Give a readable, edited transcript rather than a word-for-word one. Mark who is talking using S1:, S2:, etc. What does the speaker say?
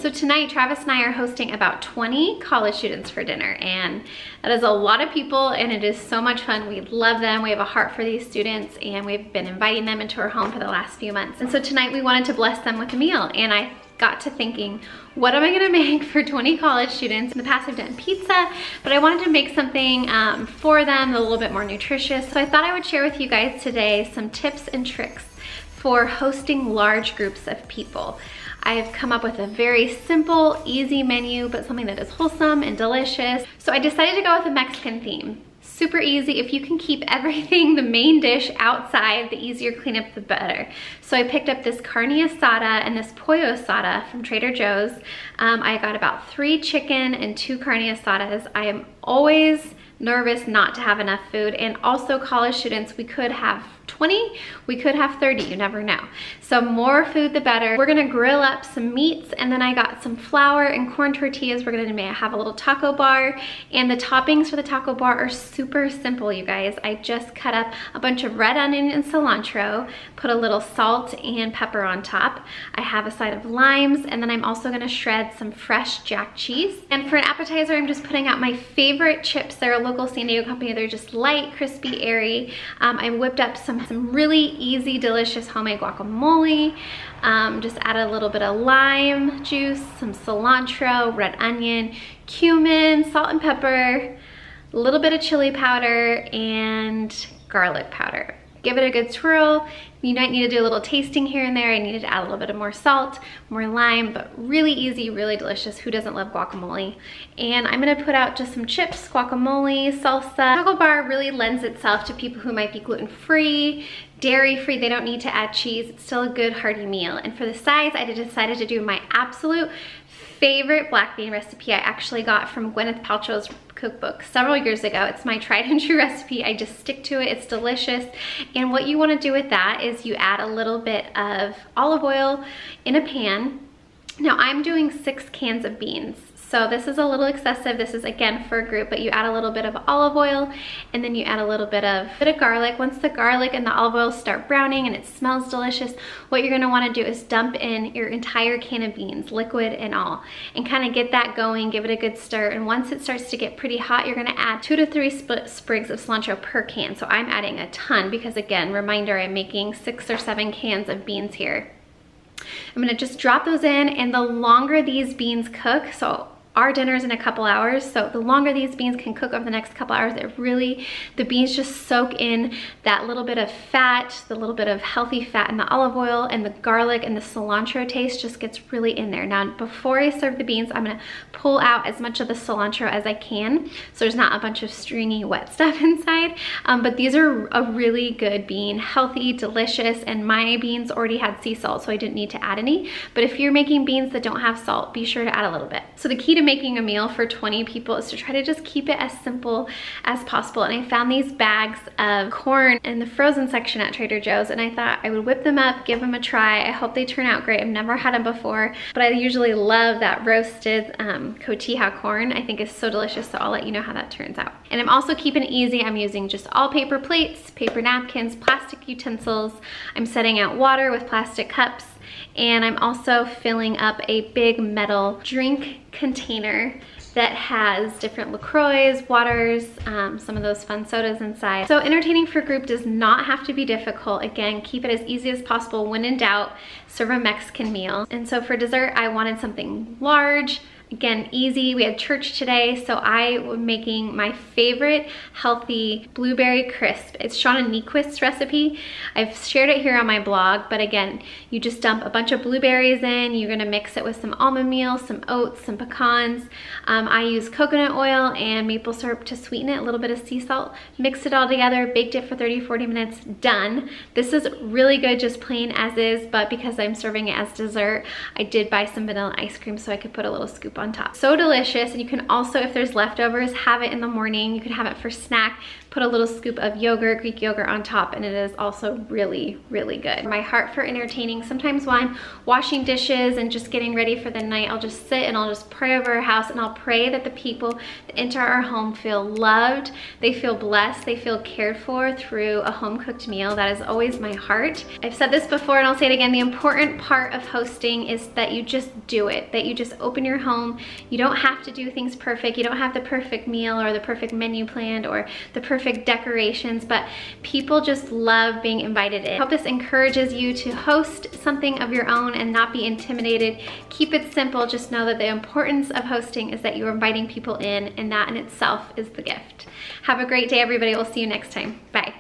S1: So tonight, Travis and I are hosting about 20 college students for dinner, and that is a lot of people, and it is so much fun. We love them. We have a heart for these students, and we've been inviting them into our home for the last few months. And so tonight we wanted to bless them with a meal, and I got to thinking, what am I gonna make for 20 college students? In the past I've done pizza, but I wanted to make something for them a little bit more nutritious. So I thought I would share with you guys today some tips and tricks for hosting large groups of people. I have come up with a very simple, easy menu, but something that is wholesome and delicious. So I decided to go with a Mexican theme. Super easy. If you can keep everything, the main dish, outside, the easier cleanup, the better. So I picked up this carne asada and this pollo asada from Trader Joe's. I got about 3 chicken and 2 carne asadas. I am always nervous not to have enough food, and also college students, we could have 20, we could have 30, you never know. So more food the better. We're gonna grill up some meats, and then I got some flour and corn tortillas. We're gonna have a little taco bar, and the toppings for the taco bar are super simple, you guys. I just cut up a bunch of red onion and cilantro, put a little salt and pepper on top. I have a side of limes, and then I'm also gonna shred some fresh jack cheese. And for an appetizer, I'm just putting out my favorite chips. They're a local San Diego company. They're just light, crispy, airy. I whipped up some really easy, delicious homemade guacamole. Just add a little bit of lime juice, some cilantro, red onion, cumin, salt and pepper, a little bit of chili powder, and garlic powder. Give it a good swirl. You might need to do a little tasting here and there. I needed to add a little bit of more salt, more lime, but really easy, really delicious. Who doesn't love guacamole? And I'm gonna put out just some chips, guacamole, salsa. Taco bar really lends itself to people who might be gluten-free, dairy-free. They don't need to add cheese. It's still a good hearty meal. And for the sides, I decided to do my absolute favorite black bean recipe I actually got from Gwyneth Paltrow's cookbook several years ago. It's my tried and true recipe. I just stick to it. It's delicious. And what you want to do with that is you add a little bit of olive oil in a pan. Now I'm doing 6 cans of beans. So this is a little excessive. This is again for a group, but you add a little bit of olive oil, and then you add a little bit of garlic. Once the garlic and the olive oil start browning and it smells delicious, what you're gonna wanna do is dump in your entire can of beans, liquid and all, and kind of get that going, give it a good stir. And once it starts to get pretty hot, you're gonna add 2 to 3 sprigs of cilantro per can. So I'm adding a ton because, again, reminder, I'm making 6 or 7 cans of beans here. I'm gonna just drop those in, and the longer these beans cook, so our dinner's in a couple hours, so the longer these beans can cook over the next couple hours, the beans just soak in that little bit of fat, the little bit of healthy fat in the olive oil, and the garlic and the cilantro taste just gets really in there. Now, before I serve the beans, I'm gonna pull out as much of the cilantro as I can, so there's not a bunch of stringy wet stuff inside. But these are a really good bean, healthy, delicious, and my beans already had sea salt, so I didn't need to add any. But if you're making beans that don't have salt, be sure to add a little bit. So the key to making a meal for 20 people is to try to just keep it as simple as possible. And I found these bags of corn in the frozen section at Trader Joe's, and I thought I would whip them up, give them a try. I hope they turn out great. I've never had them before, but I usually love that roasted cotija corn. I think it's so delicious, so I'll let you know how that turns out. And I'm also keeping it easy. I'm using just all paper plates, paper napkins, plastic utensils. I'm setting out water with plastic cups, and I'm also filling up a big metal drink container that has different LaCroix, waters, some of those fun sodas inside. So entertaining for a group does not have to be difficult. Again, keep it as easy as possible. When in doubt, serve a Mexican meal. And so for dessert, I wanted something large, again, easy. We had church today, so I was making my favorite healthy blueberry crisp. It's Shauna Niequist's recipe. I've shared it here on my blog, but again, you just dump a bunch of blueberries in. You're gonna mix it with some almond meal, some oats, some pecans. I use coconut oil and maple syrup to sweeten it, a little bit of sea salt. Mixed it all together, baked it for 30-40 minutes, done. This is really good just plain as is, but because I'm serving it as dessert, I did buy some vanilla ice cream so I could put a little scoop on top. So delicious. And you can also, if there's leftovers, have it in the morning. You can have it for snack. put a little scoop of yogurt, Greek yogurt on top, and it is also really, really good. My heart for entertaining, sometimes while I'm washing dishes and just getting ready for the night, I'll just sit and I'll just pray over our house, and I'll pray that the people that enter our home feel loved, they feel blessed, they feel cared for through a home-cooked meal. That is always my heart. I've said this before and I'll say it again, the important part of hosting is that you just do it, that you just open your home. You don't have to do things perfect. You don't have the perfect meal or the perfect menu planned or the perfect decorations, but people just love being invited in. I hope this encourages you to host something of your own and not be intimidated. Keep it simple. Just know that the importance of hosting is that you're inviting people in, and that in itself is the gift. Have a great day, everybody. We'll see you next time. Bye.